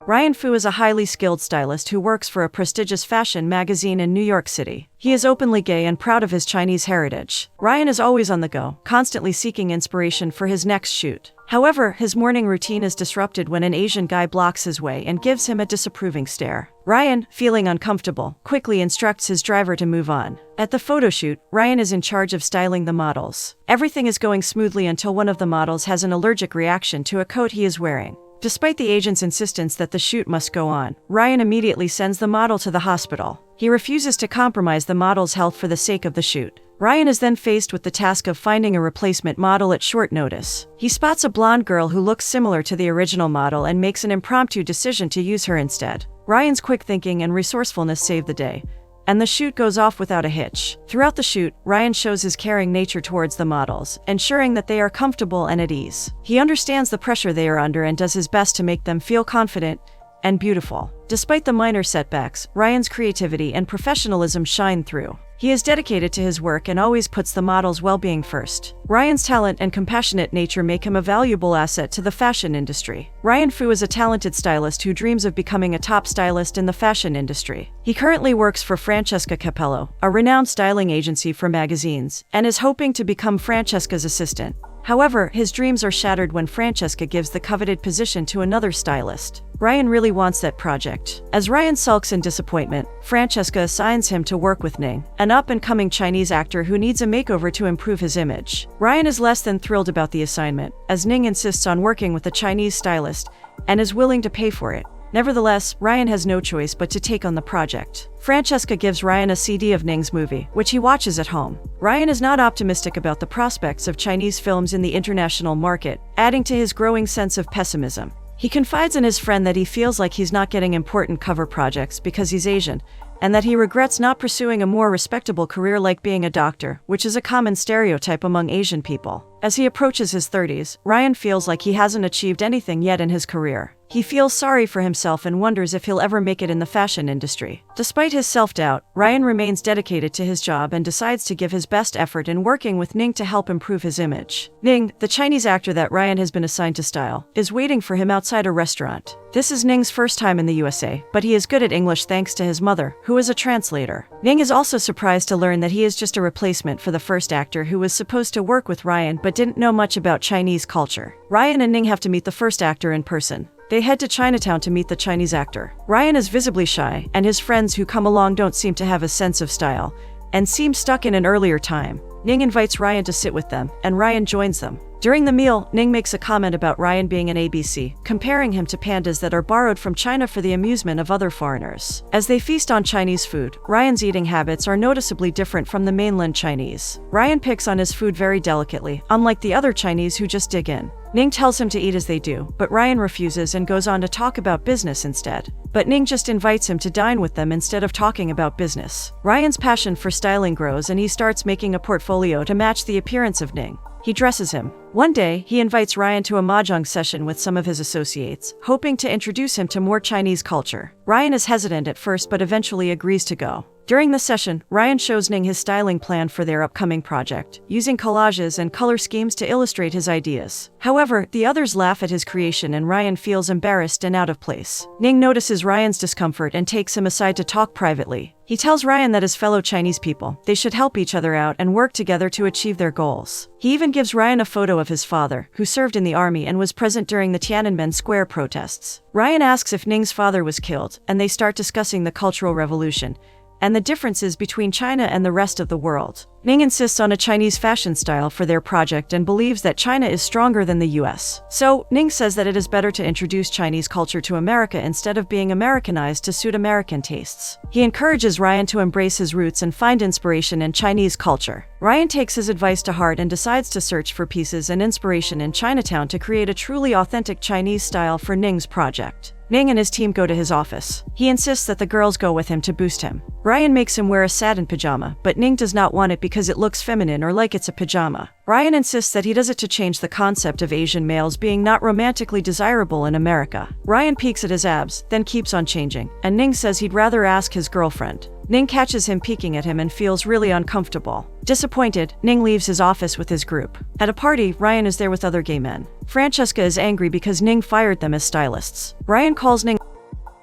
Ryan Fu is a highly skilled stylist who works for a prestigious fashion magazine in New York City. He is openly gay and proud of his Chinese heritage. Ryan is always on the go, constantly seeking inspiration for his next shoot. However, his morning routine is disrupted when an Asian guy blocks his way and gives him a disapproving stare. Ryan, feeling uncomfortable, quickly instructs his driver to move on. At the photo shoot, Ryan is in charge of styling the models. Everything is going smoothly until one of the models has an allergic reaction to a coat he is wearing. Despite the agent's insistence that the shoot must go on, Ryan immediately sends the model to the hospital. He refuses to compromise the model's health for the sake of the shoot. Ryan is then faced with the task of finding a replacement model at short notice. He spots a blonde girl who looks similar to the original model and makes an impromptu decision to use her instead. Ryan's quick thinking and resourcefulness save the day, and the shoot goes off without a hitch. Throughout the shoot, Ryan shows his caring nature towards the models, ensuring that they are comfortable and at ease. He understands the pressure they are under and does his best to make them feel confident and beautiful. Despite the minor setbacks, Ryan's creativity and professionalism shine through. He is dedicated to his work and always puts the model's well-being first. Ryan's talent and compassionate nature make him a valuable asset to the fashion industry. Ryan Fu is a talented stylist who dreams of becoming a top stylist in the fashion industry. He currently works for Francesca Capello, a renowned styling agency for magazines, and is hoping to become Francesca's assistant. However, his dreams are shattered when Francesca gives the coveted position to another stylist. Ryan really wants that project. As Ryan sulks in disappointment, Francesca assigns him to work with Ning, an up-and-coming Chinese actor who needs a makeover to improve his image. Ryan is less than thrilled about the assignment, as Ning insists on working with a Chinese stylist and is willing to pay for it. Nevertheless, Ryan has no choice but to take on the project. Francesca gives Ryan a CD of Ning's movie, which he watches at home. Ryan is not optimistic about the prospects of Chinese films in the international market, adding to his growing sense of pessimism. He confides in his friend that he feels like he's not getting important cover projects because he's Asian, and that he regrets not pursuing a more respectable career like being a doctor, which is a common stereotype among Asian people. As he approaches his 30s, Ryan feels like he hasn't achieved anything yet in his career. He feels sorry for himself and wonders if he'll ever make it in the fashion industry. Despite his self-doubt, Ryan remains dedicated to his job and decides to give his best effort in working with Ning to help improve his image. Ning, the Chinese actor that Ryan has been assigned to style, is waiting for him outside a restaurant. This is Ning's first time in the USA, but he is good at English thanks to his mother, who is a translator. Ning is also surprised to learn that he is just a replacement for the first actor who was supposed to work with Ryan but didn't know much about Chinese culture. Ryan and Ning have to meet the first actor in person. They head to Chinatown to meet the Chinese actor. Ryan is visibly shy, and his friends who come along don't seem to have a sense of style, and seem stuck in an earlier time. Ning invites Ryan to sit with them, and Ryan joins them. During the meal, Ning makes a comment about Ryan being an ABC, comparing him to pandas that are borrowed from China for the amusement of other foreigners. As they feast on Chinese food, Ryan's eating habits are noticeably different from the mainland Chinese. Ryan picks on his food very delicately, unlike the other Chinese who just dig in. Ning tells him to eat as they do, but Ryan refuses and goes on to talk about business instead. But Ning just invites him to dine with them instead of talking about business. Ryan's passion for styling grows and he starts making a portfolio to match the appearance of Ning. He dresses him. One day, he invites Ryan to a mahjong session with some of his associates, hoping to introduce him to more Chinese culture. Ryan is hesitant at first but eventually agrees to go. During the session, Ryan shows Ning his styling plan for their upcoming project, using collages and color schemes to illustrate his ideas. However, the others laugh at his creation and Ryan feels embarrassed and out of place. Ning notices Ryan's discomfort and takes him aside to talk privately. He tells Ryan that as fellow Chinese people, they should help each other out and work together to achieve their goals. He even gives Ryan a photo of his father, who served in the army and was present during the Tiananmen Square protests. Ryan asks if Ning's father was killed, and they start discussing the Cultural Revolution and the differences between China and the rest of the world. Ning insists on a Chinese fashion style for their project and believes that China is stronger than the US. So, Ning says that it is better to introduce Chinese culture to America instead of being Americanized to suit American tastes. He encourages Ryan to embrace his roots and find inspiration in Chinese culture. Ryan takes his advice to heart and decides to search for pieces and inspiration in Chinatown to create a truly authentic Chinese style for Ning's project. Ning and his team go to his office. He insists that the girls go with him to boost him. Ryan makes him wear a satin pajama, but Ning does not want it because it looks feminine or like it's a pajama. Ryan insists that he does it to change the concept of Asian males being not romantically desirable in America. Ryan peeks at his abs, then keeps on changing, and Ning says he'd rather ask his girlfriend. Ning catches him peeking at him and feels really uncomfortable. Disappointed, Ning leaves his office with his group. At a party, Ryan is there with other gay men. Francesca is angry because Ning fired them as stylists. Ryan calls Ning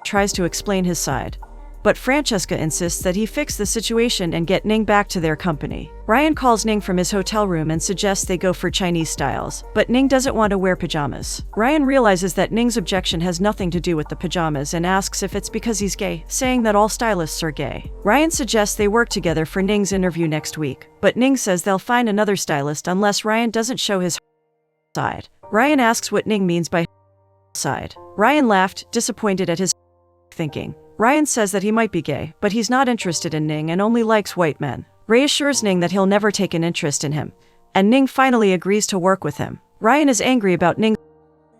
tries to explain his side. But Francesca insists that he fix the situation and get Ning back to their company. Ryan calls Ning from his hotel room and suggests they go for Chinese styles, but Ning doesn't want to wear pajamas. Ryan realizes that Ning's objection has nothing to do with the pajamas and asks if it's because he's gay, saying that all stylists are gay. Ryan suggests they work together for Ning's interview next week, but Ning says they'll find another stylist unless Ryan doesn't show his side. Ryan asks what Ning means by side. Ryan laughed, disappointed at his thinking. Ryan says that he might be gay, but he's not interested in Ning and only likes white men. Ray assures Ning that he'll never take an interest in him, and Ning finally agrees to work with him. Ryan is angry about Ning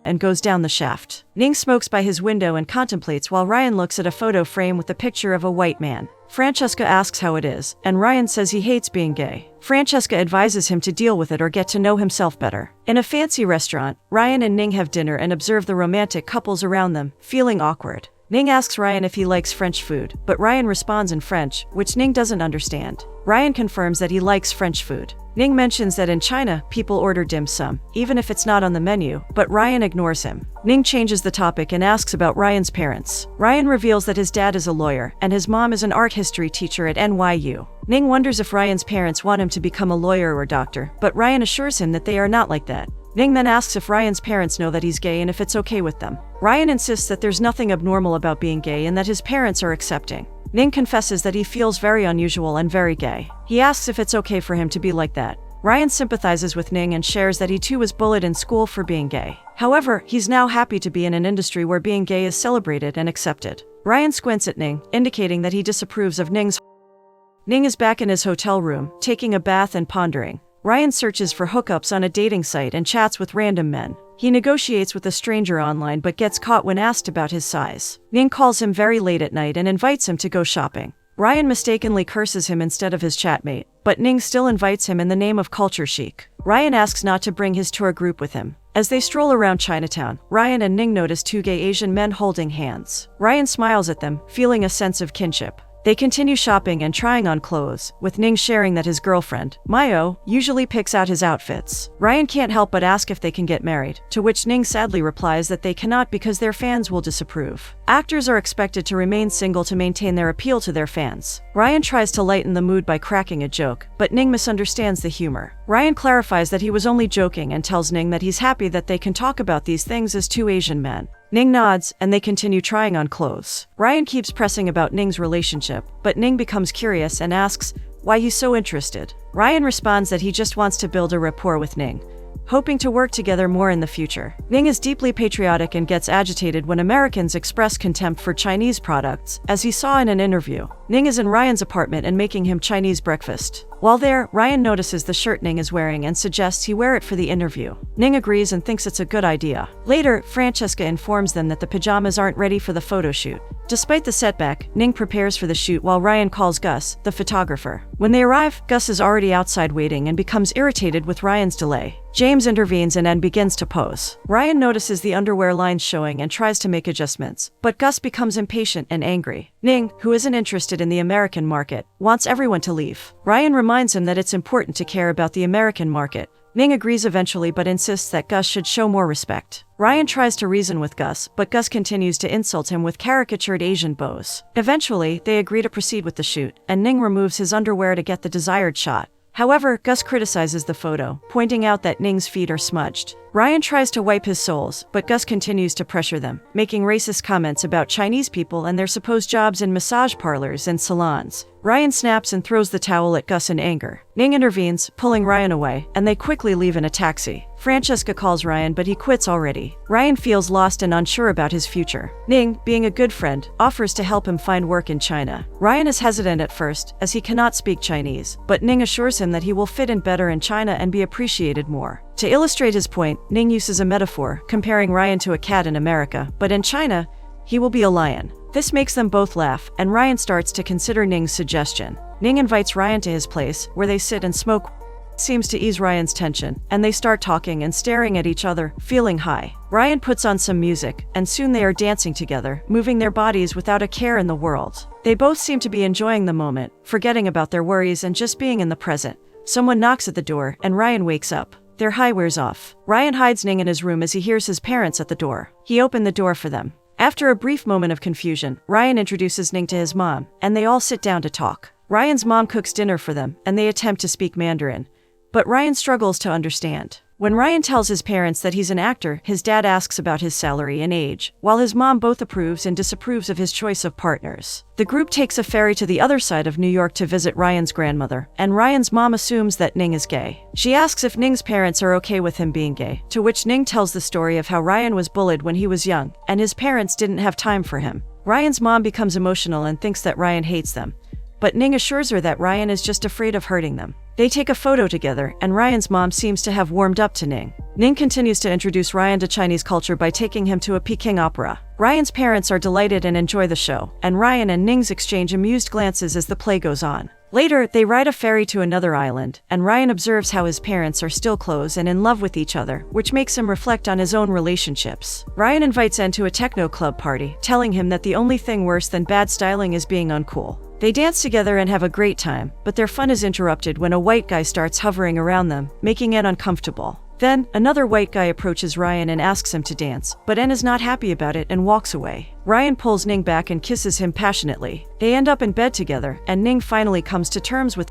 and goes down the shaft. Ning smokes by his window and contemplates while Ryan looks at a photo frame with the picture of a white man. Francesca asks how it is, and Ryan says he hates being gay. Francesca advises him to deal with it or get to know himself better. In a fancy restaurant, Ryan and Ning have dinner and observe the romantic couples around them, feeling awkward. Ning asks Ryan if he likes French food, but Ryan responds in French, which Ning doesn't understand. Ryan confirms that he likes French food. Ning mentions that in China, people order dim sum, even if it's not on the menu, but Ryan ignores him. Ning changes the topic and asks about Ryan's parents. Ryan reveals that his dad is a lawyer, and his mom is an art history teacher at NYU. Ning wonders if Ryan's parents want him to become a lawyer or doctor, but Ryan assures him that they are not like that. Ning then asks if Ryan's parents know that he's gay and if it's okay with them. Ryan insists that there's nothing abnormal about being gay and that his parents are accepting. Ning confesses that he feels very unusual and very gay. He asks if it's okay for him to be like that. Ryan sympathizes with Ning and shares that he too was bullied in school for being gay. However, he's now happy to be in an industry where being gay is celebrated and accepted. Ryan squints at Ning, indicating that he disapproves of Ning's. Ning is back in his hotel room, taking a bath and pondering. Ryan searches for hookups on a dating site and chats with random men. He negotiates with a stranger online but gets caught when asked about his size. Ning calls him very late at night and invites him to go shopping. Ryan mistakenly curses him instead of his chatmate, but Ning still invites him in the name of culture chic. Ryan asks not to bring his tour group with him. As they stroll around Chinatown, Ryan and Ning notice two gay Asian men holding hands. Ryan smiles at them, feeling a sense of kinship. They continue shopping and trying on clothes, with Ning sharing that his girlfriend, Mayo, usually picks out his outfits. Ryan can't help but ask if they can get married, to which Ning sadly replies that they cannot because their fans will disapprove. Actors are expected to remain single to maintain their appeal to their fans. Ryan tries to lighten the mood by cracking a joke, but Ning misunderstands the humor. Ryan clarifies that he was only joking and tells Ning that he's happy that they can talk about these things as two Asian men. Ning nods, and they continue trying on clothes. Ryan keeps pressing about Ning's relationship, but Ning becomes curious and asks why he's so interested. Ryan responds that he just wants to build a rapport with Ning, hoping to work together more in the future. Ning is deeply patriotic and gets agitated when Americans express contempt for Chinese products, as he saw in an interview. Ning is in Ryan's apartment and making him Chinese breakfast. While there, Ryan notices the shirt Ning is wearing and suggests he wear it for the interview. Ning agrees and thinks it's a good idea. Later, Francesca informs them that the pajamas aren't ready for the photo shoot. Despite the setback, Ning prepares for the shoot while Ryan calls Gus, the photographer. When they arrive, Gus is already outside waiting and becomes irritated with Ryan's delay. James intervenes and begins to pose. Ryan notices the underwear lines showing and tries to make adjustments, but Gus becomes impatient and angry. Ning, who isn't interested in the American market, wants everyone to leave. Ryan reminds him that it's important to care about the American market. Ning agrees eventually but insists that Gus should show more respect. Ryan tries to reason with Gus, but Gus continues to insult him with caricatured Asian bows. Eventually, they agree to proceed with the shoot, and Ning removes his underwear to get the desired shot. However, Gus criticizes the photo, pointing out that Ning's feet are smudged. Ryan tries to wipe his soles, but Gus continues to pressure them, making racist comments about Chinese people and their supposed jobs in massage parlors and salons. Ryan snaps and throws the towel at Gus in anger. Ning intervenes, pulling Ryan away, and they quickly leave in a taxi. Francesca calls Ryan, but he quits already. Ryan feels lost and unsure about his future. Ning, being a good friend, offers to help him find work in China. Ryan is hesitant at first, as he cannot speak Chinese, but Ning assures him that he will fit in better in China and be appreciated more. To illustrate his point, Ning uses a metaphor, comparing Ryan to a cat in America, but in China, he will be a lion. This makes them both laugh, and Ryan starts to consider Ning's suggestion. Ning invites Ryan to his place, where they sit and smoke. Seems to ease Ryan's tension, and they start talking and staring at each other, feeling high. Ryan puts on some music, and soon they are dancing together, moving their bodies without a care in the world. They both seem to be enjoying the moment, forgetting about their worries and just being in the present. Someone knocks at the door, and Ryan wakes up. Their high wears off. Ryan hides Ning in his room as he hears his parents at the door. He opened the door for them. After a brief moment of confusion, Ryan introduces Ning to his mom, and they all sit down to talk. Ryan's mom cooks dinner for them, and they attempt to speak Mandarin. But Ryan struggles to understand. When Ryan tells his parents that he's an actor, his dad asks about his salary and age, while his mom both approves and disapproves of his choice of partners. The group takes a ferry to the other side of New York to visit Ryan's grandmother, and Ryan's mom assumes that Ning is gay. She asks if Ning's parents are okay with him being gay, to which Ning tells the story of how Ryan was bullied when he was young, and his parents didn't have time for him. Ryan's mom becomes emotional and thinks that Ryan hates them, but Ning assures her that Ryan is just afraid of hurting them. They take a photo together, and Ryan's mom seems to have warmed up to Ning. Ning continues to introduce Ryan to Chinese culture by taking him to a Peking opera. Ryan's parents are delighted and enjoy the show, and Ryan and Ning's exchange amused glances as the play goes on. Later, they ride a ferry to another island, and Ryan observes how his parents are still close and in love with each other, which makes him reflect on his own relationships. Ryan invites En to a techno club party, telling him that the only thing worse than bad styling is being uncool. They dance together and have a great time, but their fun is interrupted when a white guy starts hovering around them, making it uncomfortable. Then, another white guy approaches Ryan and asks him to dance, but En is not happy about it and walks away. Ryan pulls Ning back and kisses him passionately. They end up in bed together, and Ning finally comes to terms with.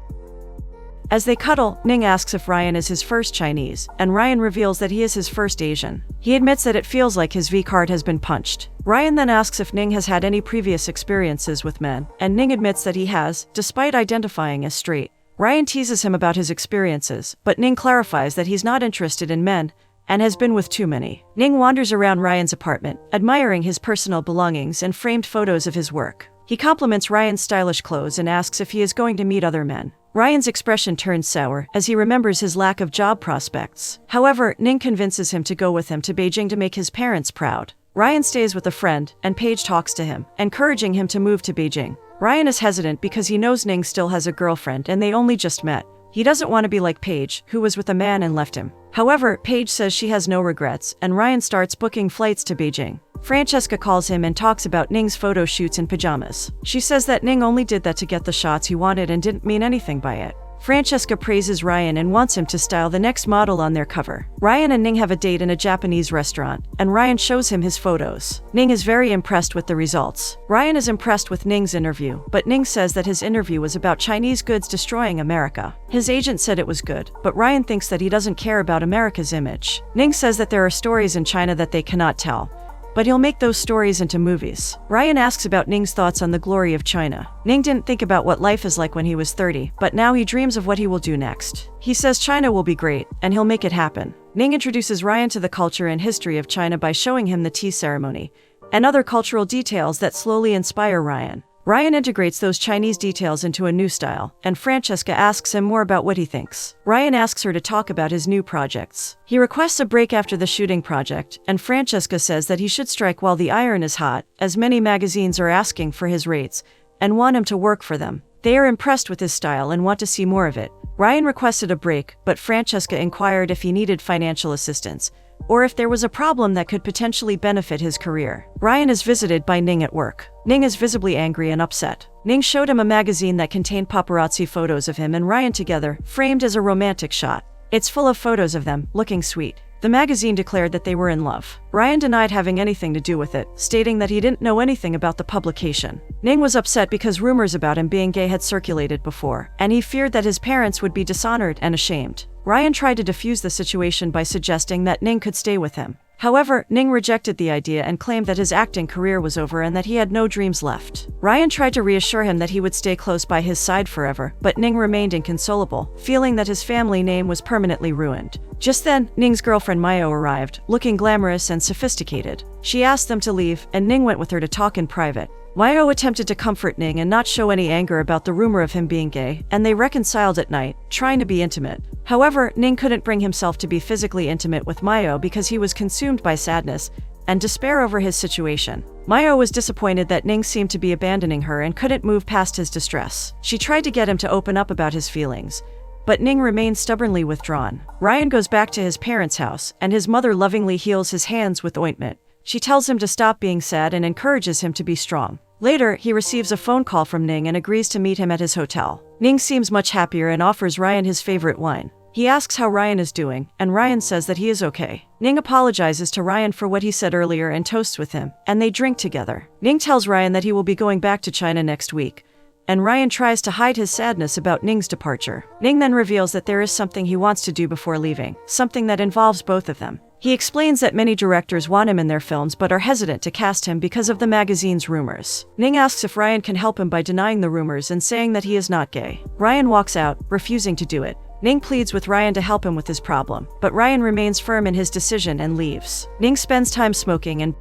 As they cuddle, Ning asks if Ryan is his first Chinese, and Ryan reveals that he is his first Asian. He admits that it feels like his V card has been punched. Ryan then asks if Ning has had any previous experiences with men, and Ning admits that he has, despite identifying as straight. Ryan teases him about his experiences, but Ning clarifies that he's not interested in men, and has been with too many. Ning wanders around Ryan's apartment, admiring his personal belongings and framed photos of his work. He compliments Ryan's stylish clothes and asks if he is going to meet other men. Ryan's expression turns sour as he remembers his lack of job prospects. However, Ning convinces him to go with him to Beijing to make his parents proud. Ryan stays with a friend, and Paige talks to him, encouraging him to move to Beijing. Ryan is hesitant because he knows Ning still has a girlfriend and they only just met. He doesn't want to be like Paige, who was with a man and left him. However, Paige says she has no regrets, and Ryan starts booking flights to Beijing. Francesca calls him and talks about Ning's photo shoots in pajamas. She says that Ning only did that to get the shots he wanted and didn't mean anything by it. Francesca praises Ryan and wants him to style the next model on their cover. Ryan and Ning have a date in a Japanese restaurant, and Ryan shows him his photos. Ning is very impressed with the results. Ryan is impressed with Ning's interview, but Ning says that his interview was about Chinese goods destroying America. His agent said it was good, but Ryan thinks that he doesn't care about America's image. Ning says that there are stories in China that they cannot tell, but he'll make those stories into movies. Ryan asks about Ning's thoughts on the glory of China. Ning didn't think about what life is like when he was 30, but now he dreams of what he will do next. He says China will be great, and he'll make it happen. Ning introduces Ryan to the culture and history of China by showing him the tea ceremony, and other cultural details that slowly inspire Ryan. Ryan integrates those Chinese details into a new style, and Francesca asks him more about what he thinks. Ryan asks her to talk about his new projects. He requests a break after the shooting project, and Francesca says that he should strike while the iron is hot, as many magazines are asking for his rates, and want him to work for them. They are impressed with his style and want to see more of it. Ryan requested a break, but Francesca inquired if he needed financial assistance, or if there was a problem that could potentially benefit his career. Ryan is visited by Ning at work. Ning is visibly angry and upset. Ning showed him a magazine that contained paparazzi photos of him and Ryan together, framed as a romantic shot. It's full of photos of them, looking sweet. The magazine declared that they were in love. Ryan denied having anything to do with it, stating that he didn't know anything about the publication. Ning was upset because rumors about him being gay had circulated before, and he feared that his parents would be dishonored and ashamed. Ryan tried to defuse the situation by suggesting that Ning could stay with him. However, Ning rejected the idea and claimed that his acting career was over and that he had no dreams left. Ryan tried to reassure him that he would stay close by his side forever, but Ning remained inconsolable, feeling that his family name was permanently ruined. Just then, Ning's girlfriend Mayo arrived, looking glamorous and sophisticated. She asked them to leave, and Ning went with her to talk in private. Mayo attempted to comfort Ning and not show any anger about the rumor of him being gay, and they reconciled at night, trying to be intimate. However, Ning couldn't bring himself to be physically intimate with Mayo because he was consumed by sadness and despair over his situation. Mayo was disappointed that Ning seemed to be abandoning her and couldn't move past his distress. She tried to get him to open up about his feelings, but Ning remained stubbornly withdrawn. Ryan goes back to his parents' house, and his mother lovingly heals his hands with ointment. She tells him to stop being sad and encourages him to be strong. Later, he receives a phone call from Ning and agrees to meet him at his hotel. Ning seems much happier and offers Ryan his favorite wine. He asks how Ryan is doing, and Ryan says that he is okay. Ning apologizes to Ryan for what he said earlier and toasts with him, and they drink together. Ning tells Ryan that he will be going back to China next week, and Ryan tries to hide his sadness about Ning's departure. Ning then reveals that there is something he wants to do before leaving, something that involves both of them. He explains that many directors want him in their films but are hesitant to cast him because of the magazine's rumors. Ning asks if Ryan can help him by denying the rumors and saying that he is not gay. Ryan walks out, refusing to do it. Ning pleads with Ryan to help him with his problem, but Ryan remains firm in his decision and leaves. Ning spends time smoking and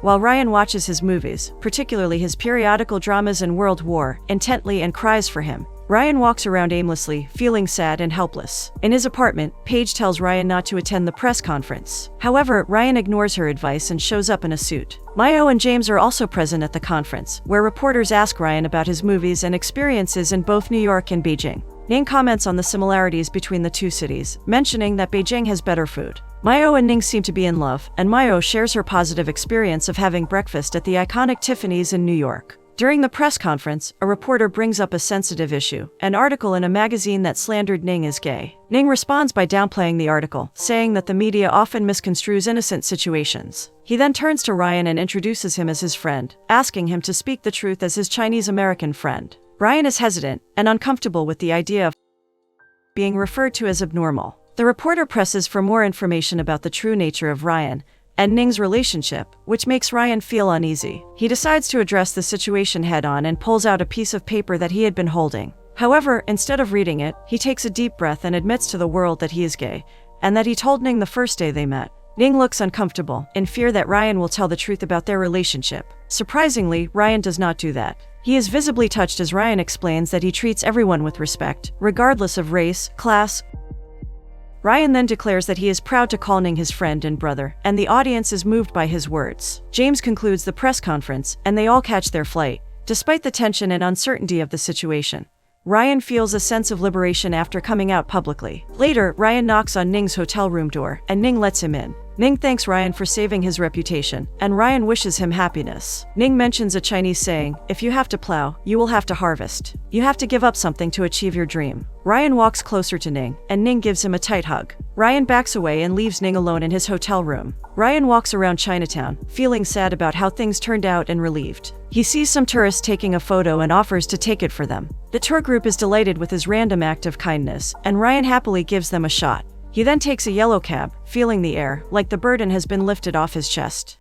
while Ryan watches his movies, particularly his periodical dramas and World War, intently and cries for him. Ryan walks around aimlessly, feeling sad and helpless. In his apartment, Paige tells Ryan not to attend the press conference. However, Ryan ignores her advice and shows up in a suit. Mayo and James are also present at the conference, where reporters ask Ryan about his movies and experiences in both New York and Beijing. Ning comments on the similarities between the two cities, mentioning that Beijing has better food. Mayo and Ning seem to be in love, and Mayo shares her positive experience of having breakfast at the iconic Tiffany's in New York. During the press conference, a reporter brings up a sensitive issue, an article in a magazine that slandered Ning as gay. Ning responds by downplaying the article, saying that the media often misconstrues innocent situations. He then turns to Ryan and introduces him as his friend, asking him to speak the truth as his Chinese-American friend. Ryan is hesitant and uncomfortable with the idea of being referred to as abnormal. The reporter presses for more information about the true nature of Ryan and Ning's relationship, which makes Ryan feel uneasy. He decides to address the situation head-on and pulls out a piece of paper that he had been holding. However, instead of reading it, he takes a deep breath and admits to the world that he is gay, and that he told Ning the first day they met. Ning looks uncomfortable, in fear that Ryan will tell the truth about their relationship. Surprisingly, Ryan does not do that. He is visibly touched as Ryan explains that he treats everyone with respect, regardless of race, class. Ryan then declares that he is proud to call Ning his friend and brother, and the audience is moved by his words. James concludes the press conference, and they all catch their flight. Despite the tension and uncertainty of the situation, Ryan feels a sense of liberation after coming out publicly. Later, Ryan knocks on Ning's hotel room door, and Ning lets him in. Ning thanks Ryan for saving his reputation, and Ryan wishes him happiness. Ning mentions a Chinese saying, "If you have to plow, you will have to harvest. You have to give up something to achieve your dream." Ryan walks closer to Ning, and Ning gives him a tight hug. Ryan backs away and leaves Ning alone in his hotel room. Ryan walks around Chinatown, feeling sad about how things turned out and relieved. He sees some tourists taking a photo and offers to take it for them. The tour group is delighted with his random act of kindness, and Ryan happily gives them a shot. He then takes a yellow cab, feeling the air, like the burden has been lifted off his chest.